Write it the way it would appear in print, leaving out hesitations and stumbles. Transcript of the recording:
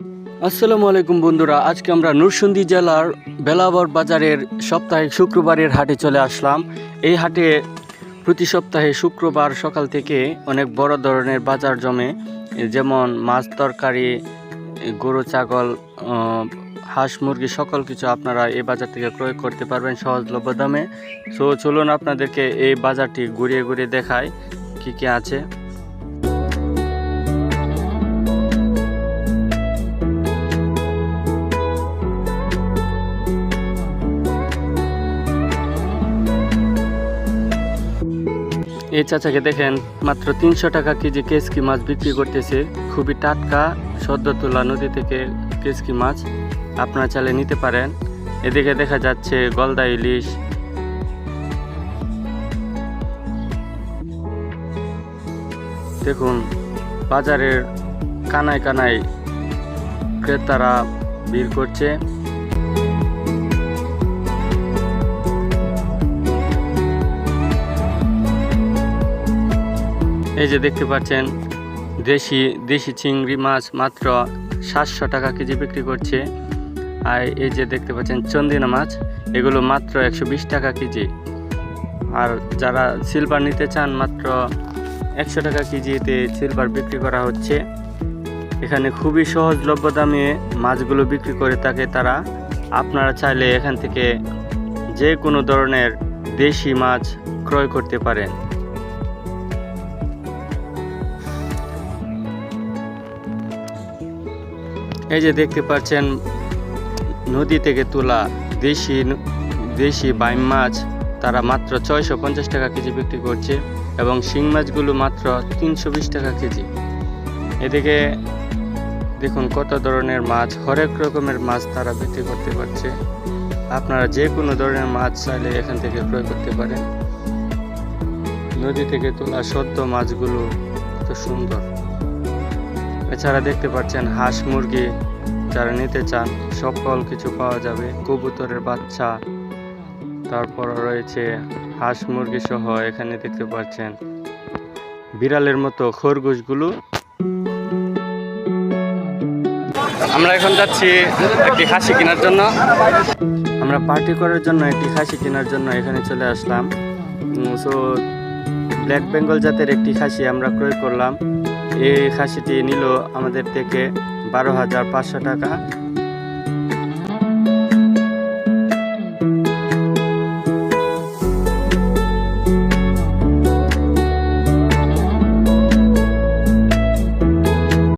আসসালামু আলাইকুম বন্ধুরা, আজকে আমরা নরসিংদী জেলার বেলাবর বাজারের সাপ্তাহিক শুক্রবারের হাটে চলে আসলাম। এই হাটে প্রতি সপ্তাহে শুক্রবার সকাল থেকে অনেক বড় ধরনের বাজার জমে, যেমন মাছ, তরকারি, গরু, ছাগল, হাঁস, মুরগি সকল কিছু আপনারা এই বাজার থেকে ক্রয় করতে পারবেন সহজলভ্য দামে। সো চলুন আপনাদেরকে এই বাজারটি ঘুরিয়ে ঘুরিয়ে দেখাই কি কি আছে। এই চাচাকে দেখেন, মাত্র 300 টাকা কেজি কেসকি মাছ বিক্রি করতেছে। খুবই টাটকা সদ্য তোলা নদী থেকে কেসকি মাছ, আপনারা চাইলে নিতে পারেন। এদিকে দেখা যাচ্ছে গলদা ইলিশ, দেখুন বাজারের কানায় কানায় ক্রেতারা ভিড় করছে। এই যে দেখতে পাচ্ছেন দেশি চিংড়ি মাছ মাত্র 700 টাকা কেজি বিক্রি করছে। আর এই যে দেখতে পাচ্ছেন চন্দিনা মাছ, এগুলো মাত্র 120 টাকা কেজি। আর যারা সিলভার নিতে চান, মাত্র 100 টাকা কেজিতে সিলভার বিক্রি করা হচ্ছে। এখানে খুবই সহজলভ্য দামে মাছগুলো বিক্রি করে থাকে তারা। আপনারা চাইলে এখান থেকে যে কোনো ধরনের দেশি মাছ ক্রয় করতে পারেন। এই যে দেখতে পাচ্ছেন নদী থেকে তোলা দেশি বাইম মাছ, তারা মাত্র 650 টাকা কেজি বিক্রি করছে, এবং শিং মাছগুলো মাত্র 320 টাকা কেজি। এদিকে দেখুন কত ধরনের মাছ, হরেক রকমের মাছ তারা বিক্রি করতে পারছে। আপনারা যে কোনো ধরনের মাছ চাইলে এখান থেকে ক্রয় করতে পারেন। নদী থেকে তোলা সদ্য মাছগুলো কত সুন্দর। এছাড়া দেখতে পাচ্ছেন হাঁস, মুরগি যারা নিতে চান সকল কিছু পাওয়া যাবে। কবুতরের বাচ্চা, তারপর রয়েছে হাঁস মুরগি সহ। এখানে দেখতে পাচ্ছেন বিড়ালের মতো খরগোশগুলো। আমরা এখন যাচ্ছি একটি খাসি কেনার জন্য। আমরা পার্টি করার জন্য একটি খাসি কেনার জন্য এখানে চলে আসলাম। সো ব্ল্যাক বেঙ্গল জাতের একটি খাসি আমরা ক্রয় করলাম। এই খাসিটি নিল আমাদের থেকে 12,500 টাকা।